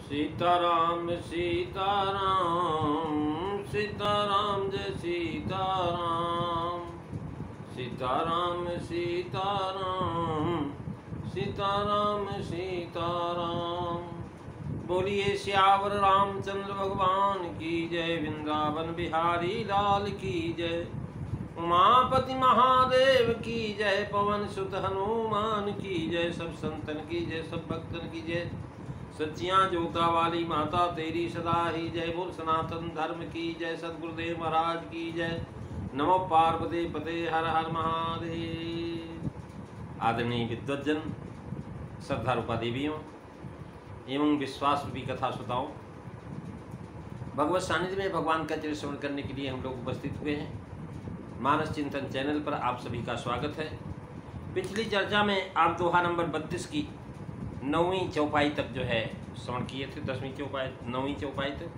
सीताराम सीताराम सीताराम जय सीताराम सीताराम सीताराम सीताराम सीताराम। बोलिए श्यावर रामचंद्र भगवान की जय, वृंदावन बिहारी लाल की जय, उमापति महादेव की जय, पवन सुत हनुमान की जय, सब संतन की जय, सब भक्तन की जय, सच्चियां जोता वाली माता तेरी सदा ही जय। बोल सनातन धर्म की जय, सदगुरुदेव महाराज की जय। नमो पार्वती पते हर हर महादेव। आदरणीय विद्वज्जन, श्रद्धारूपा देवियों एवं विश्वास रूपी कथा श्रोताओं, भगवत सानिध्य में भगवान का चरित्र श्रवण करने के लिए हम लोग उपस्थित हुए हैं। मानस चिंतन चैनल पर आप सभी का स्वागत है। पिछली चर्चा में आप दोहा नंबर 32 की 9वीं चौपाई तक जो है श्रवण किए थे, 10वीं चौपाई 9वीं चौपाई तक।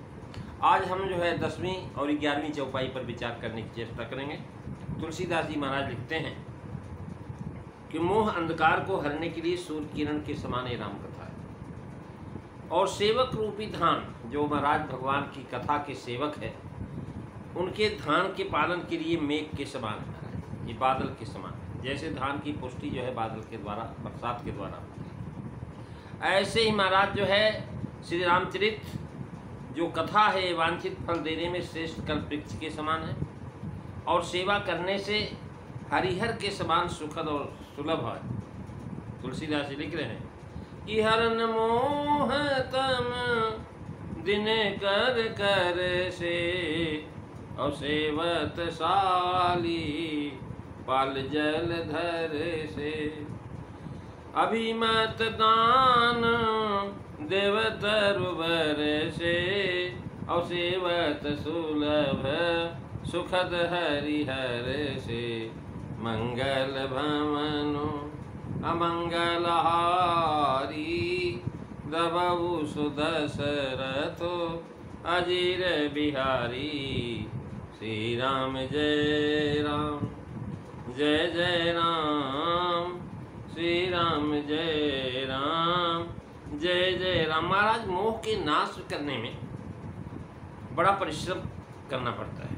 आज हम जो है 10वीं और 11वीं चौपाई पर विचार करने की चेष्टा करेंगे। तुलसीदास जी महाराज लिखते हैं कि मोह अंधकार को हरने के लिए सूर्य किरण के समान ये राम कथा है, और सेवक रूपी धान जो महाराज भगवान की कथा के सेवक है, उनके धान के पालन के लिए मेघ के समान है, ये बादल के समान है। जैसे धान की पुष्टि जो है बादल के द्वारा, बरसात के द्वारा होती है, ऐसे ही महाराज जो है श्री रामचरित जो कथा है वांछित फल देने में श्रेष्ठ कल्प वृक्ष के समान है, और सेवा करने से हरिहर के समान सुखद और सुलभ है। तुलसीदास जी लिख रहे हैं कि हरन मोह तम दिन कर कर से, और सेवत साली पाल जल धर से, अभिमत दान देवतरुवर से, और सेवत सुलभ सुखद हरिहर से, मंगल भवनो अमंगल हारी, दबऊ सुदशरथो अजीर बिहारी। श्री राम जय राम जय जय राम, श्री राम जय राम जय जय राम। महाराज मोह के नाश करने में बड़ा परिश्रम करना पड़ता है,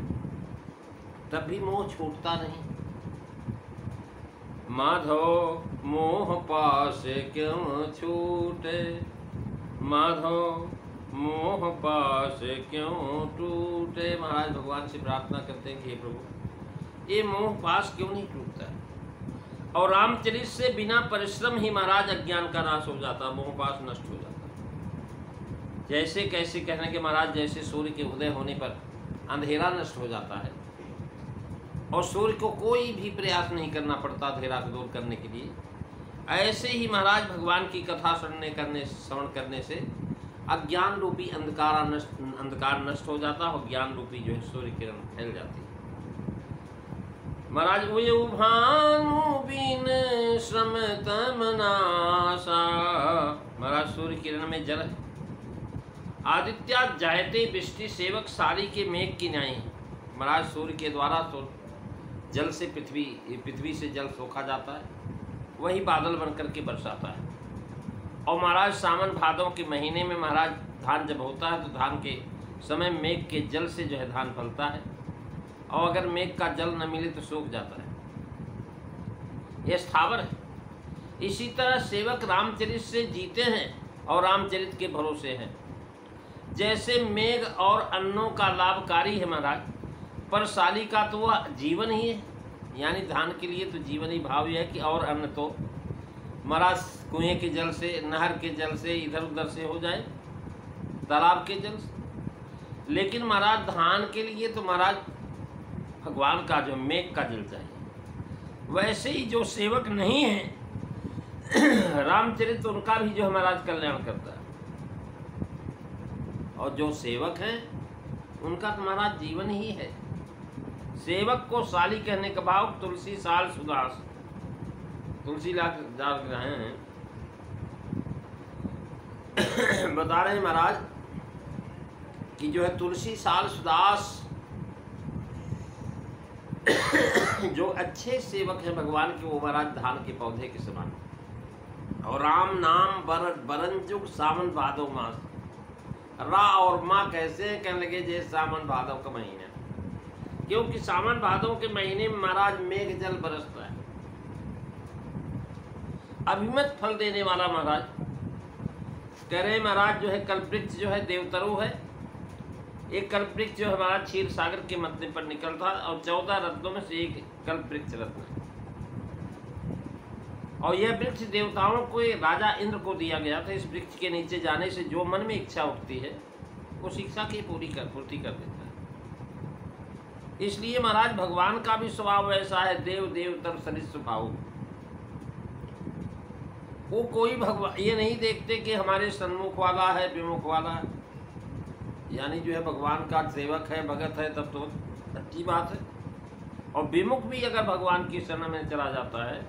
तब भी मोह छूटता नहीं। माधव मोह पास क्यों छूटे, माधव मोह पास क्यों टूटे। महाराज भगवान से प्रार्थना करते हैं कि हे प्रभु, ये मोह पास क्यों नहीं टूटता है। और रामचरित से बिना परिश्रम ही महाराज अज्ञान का नाश हो जाता, मोह पास नष्ट हो जाता। जैसे कैसे कहने के महाराज, जैसे सूर्य के उदय होने पर अंधेरा नष्ट हो जाता है, और सूर्य को कोई भी प्रयास नहीं करना पड़ता अंधेरा को दूर करने के लिए, ऐसे ही महाराज भगवान की कथा श्रवण करने से अज्ञान रूपी अंधकार नष्ट हो जाता और ज्ञान रूपी जो है सूर्य किरण फैल जाती है। महाराज वो भानु बिन श्रम तम नासा, महाराज सूर्य किरण में जल है। आदित्या जायते वृष्टि, सेवक सारी के मेघ की न्याय। महाराज सूर्य के द्वारा तो जल से पृथ्वी से जल सोखा जाता है, वही बादल बन करके बरसाता है। और महाराज सावन भादों के महीने में महाराज धान जब होता है तो धान के समय मेघ के जल से जो है धान फलता है, और अगर मेघ का जल न मिले तो सूख जाता है। यह स्थावर है। इसी तरह सेवक रामचरित से जीते हैं और रामचरित के भरोसे हैं। जैसे मेघ और अन्नों का लाभकारी है महाराज, पर साली का तो वह जीवन ही है, यानी धान के लिए तो जीवन ही भाव है कि और अन्न तो महाराज कुएं के जल से, नहर के जल से, इधर उधर से हो जाए, तालाब के जल से। लेकिन महाराज धान के लिए तो महाराज भगवान का जो मेघ का जल चाहिए। वैसे ही जो सेवक नहीं है रामचरित, उनका भी जो महाराज कल्याण करता है, और जो सेवक हैं उनका तो महाराज जीवन ही है। सेवक को साली कहने का भाव तुलसी साल सुदास, तुलसी लाल रहे हैं बता रहे हैं महाराज कि जो है तुलसी साल सुदास जो अच्छे सेवक हैं भगवान के, वो महाराज धान के पौधे के समान। और राम नाम बरन जुग सावन भादो मास, रा और माँ कैसे हैं? कहने लगे जैसे सावन भादव का महीना, क्योंकि सावन भादव के महीने में महाराज मेघ जल बरसता है, अभिमत फल देने वाला महाराज। कह रहे महाराज जो है कल्पवृक्ष जो है देवतरु है। एक कल्पवृक्ष जो हमारा क्षीर सागर के मध्य पर निकलता और 14 रत्नों में से एक कल्पवृक्ष रत्न है। और यह वृक्ष देवताओं को राजा इंद्र को दिया गया था। इस वृक्ष के नीचे जाने से जो मन में इच्छा उठती है वो शिक्षा की पूर्ति कर देता है। इसलिए महाराज भगवान का भी स्वभाव ऐसा है, देव देवतर सरिस स्वभाव। वो कोई भगवान ये नहीं देखते कि हमारे सन्मुख वाला है विमुख वाला है, यानी जो है भगवान का सेवक है भगत है तब तो अच्छी बात है, और विमुख भी अगर भगवान की शरण में चला जाता है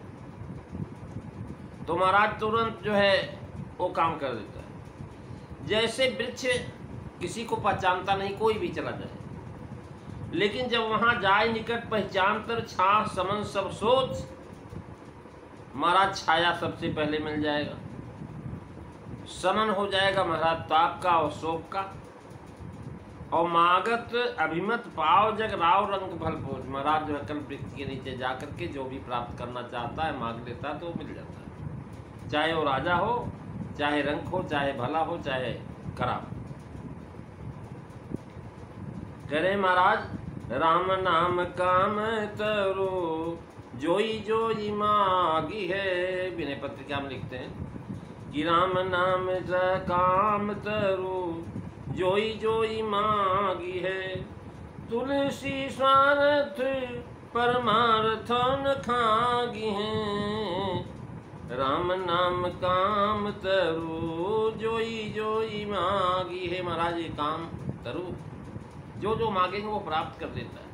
तो महाराज तुरंत जो है वो काम कर देता है। जैसे वृक्ष किसी को पहचानता नहीं, कोई भी चला जाए, लेकिन जब वहां जाए निकट पहचानतर छाह समन सब सोच, महाराज छाया सबसे पहले मिल जाएगा, समन हो जाएगा महाराज ताप का और शोक का, और मागत अभिमत पाव जग राव रंग फल भोज। महाराज जो है कल्पवृक्ष के नीचे जाकर के जो भी प्राप्त करना चाहता है मांग लेता है तो वो मिल जाता है, चाहे वो राजा हो, चाहे रंग हो, चाहे भला हो, चाहे खराब। करे महाराज राम नाम काम तरो जोई जोई मागी है। विनय पत्रिका में लिखते हैं कि राम नाम काम तरो जोई जोई मागी है, तुलसी स्वार्थ परमार्थ न खागी है। राम नाम काम तरु जोई जोई मागी है। महाराज ये काम तरु जो जो मांगेंगे वो प्राप्त कर देता है।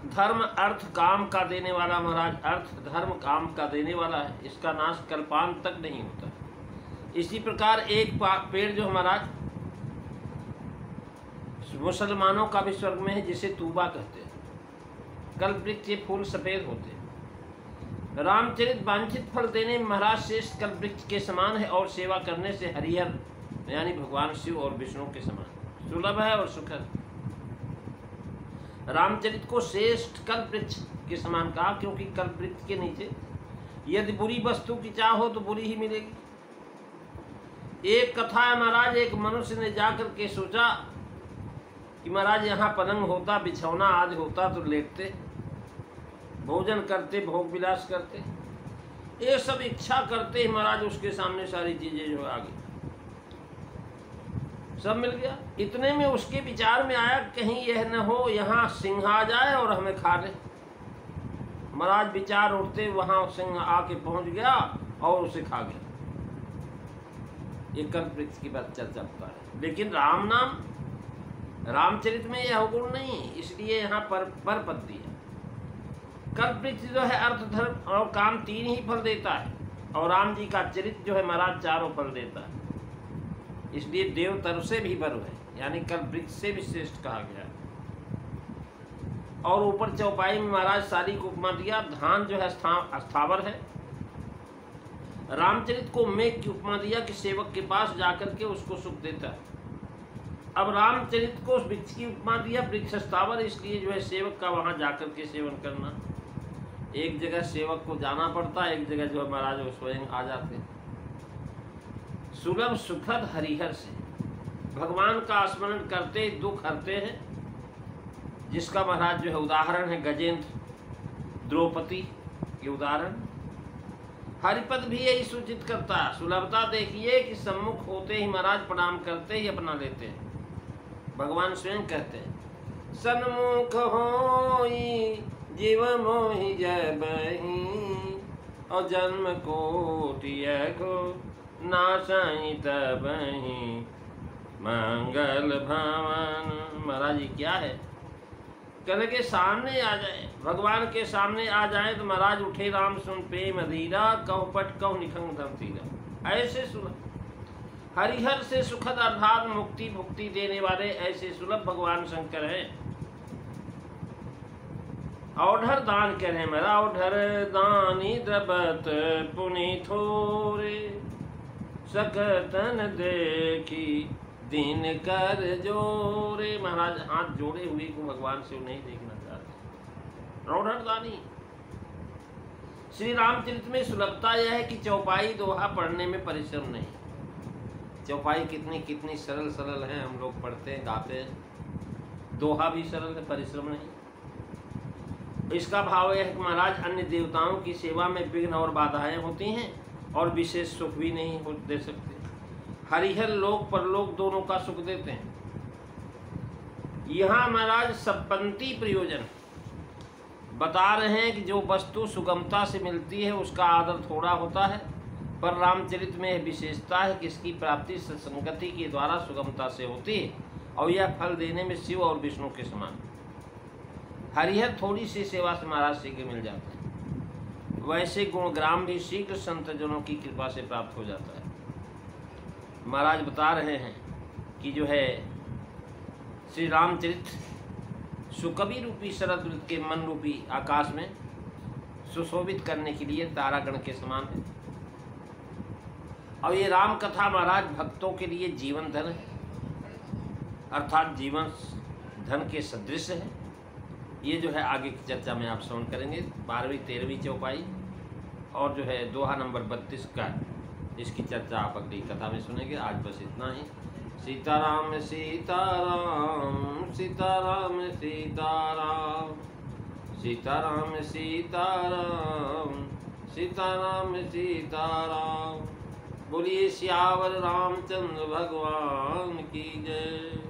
धर्म अर्थ काम का देने वाला महाराज, अर्थ धर्म काम का देने वाला है, इसका नाश कल्पांत तक नहीं होता। इसी प्रकार एक पेड़ जो महाराज मुसलमानों का भी स्वर्ग में है जिसे तूबा कहते हैं। कल्पवृक्ष के फूल सफेद होते हैं। रामचरित वांछित फल देने में महाराज श्रेष्ठ कल्पवृक्ष के समान है, और सेवा करने से हरिहर यानी भगवान शिव और विष्णु के समान सुलभ है और सुखद। रामचरित को श्रेष्ठ कल्पवृक्ष के समान कहा, क्योंकि कल्पवृक्ष के नीचे यदि बुरी वस्तु की चाह हो तो बुरी ही मिलेगी। एक कथा है महाराज, एक मनुष्य ने जाकर के सोचा कि महाराज यहाँ पलंग होता, बिछौना आज होता तो लेटते, भोजन करते, भोग विलास करते। ये सब इच्छा करते ही महाराज उसके सामने सारी चीजें जो आ गई, सब मिल गया। इतने में उसके विचार में आया कहीं यह न हो यहाँ सिंह आ जाए और हमें खा ले। महाराज विचार उठते वहां सिंह आके पहुंच गया और उसे खा गया। ये कल्पवृक्ष की बात चर्चा होता है, लेकिन राम नाम रामचरित में यह गुण नहीं, इसलिए यहाँ पर पत्ती है। कल्पवृक्ष जो है अर्थ धर्म और काम तीन ही फल देता है, और राम जी का चरित्र जो है महाराज चारों फल देता है। इसलिए देवतर से भी बरु है, यानी कल्पवृक्ष से भी श्रेष्ठ कहा गया है। और ऊपर चौपाई में महाराज सारी को उपमा दिया। धान जो है स्थावर है। रामचरित को मेघ की उपमा दिया कि सेवक के पास जाकर के उसको सुख देता है। अब रामचरित को वृक्ष की उपमा दिया, वृक्ष स्थावर, इसलिए जो है सेवक का वहां जाकर के सेवन करना। एक जगह सेवक को जाना पड़ता है, एक जगह जो है महाराज वो स्वयं आ जाते हैं। सुलभ सुखद हरिहर से भगवान का स्मरण करते दुख हरते हैं, जिसका महाराज जो है उदाहरण है गजेंद्र द्रौपदी ये उदाहरण। हरिपद भी यही सूचित करता है। सुलभता देखिए कि सम्मुख होते ही महाराज प्रणाम करते ही अपना लेते हैं। भगवान स्वयं कहते हैं सन्मुख होई जीव मोहि जबहि, और जन्म कोटि को नासाई तबहि मंगल भवन। महाराज ये क्या है? कहने के सामने आ जाए, भगवान के सामने आ जाए तो महाराज उठे राम सुन पे मधीरा, कहो पट कहो निखंग धम तीरा। ऐसे सुलभ हरिहर से सुखद अर्थात मुक्ति भुक्ति देने वाले ऐसे सुलभ भगवान शंकर हैं। औढ़र दान कह रहे हैं मेरा, औढ़र दानी द्रबत पुनि थोरे, सकतन देखी दीन कर जोरे। महाराज हाथ जोड़े हुए को भगवान से नहीं देखना चाहते। रौढ़दानी श्री रामचरित में सुलभता यह है कि चौपाई दोहा पढ़ने में परिश्रम नहीं। चौपाई कितनी कितनी सरल सरल है, हम लोग पढ़ते हैं गाते हैं। दोहा भी सरल है, परिश्रम नहीं। इसका भाव यह है कि महाराज अन्य देवताओं की सेवा में विघ्न और बाधाएं होती हैं और विशेष सुख भी नहीं दे सकते। हरिहर लोक परलोक दोनों का सुख देते हैं। यहाँ महाराज सपंती प्रयोजन बता रहे हैं कि जो वस्तु सुगमता से मिलती है उसका आदर थोड़ा होता है, पर रामचरित में यह विशेषता है कि इसकी प्राप्ति सत्संगति के द्वारा सुगमता से होती है और यह फल देने में शिव और विष्णु के समान। हरिहर थोड़ी सी सेवा से महाराज शीघ्र मिल जाते हैं, वैसे गुणग्राम भी शीघ्र संतजनों की कृपा से प्राप्त हो जाता है। महाराज बता रहे हैं कि जो है श्री रामचरित सुकवि रूपी शरद वृत्त के मन रूपी आकाश में सुशोभित करने के लिए तारागण के समान है। और ये राम कथा महाराज भक्तों के लिए जीवन धन है, अर्थात जीवन धन के सदृश है। ये जो है आगे की चर्चा में आप श्रवण करेंगे। 12वीं 13वीं चौपाई और जो है दोहा नंबर 32 का, इसकी चर्चा आप अगली कथा में सुनेंगे। आज बस इतना ही। सीताराम सीताराम सीताराम सीताराम सीताराम सीताराम सीताराम सीताराम। बोलिए सियावर रामचंद्र भगवान की जय।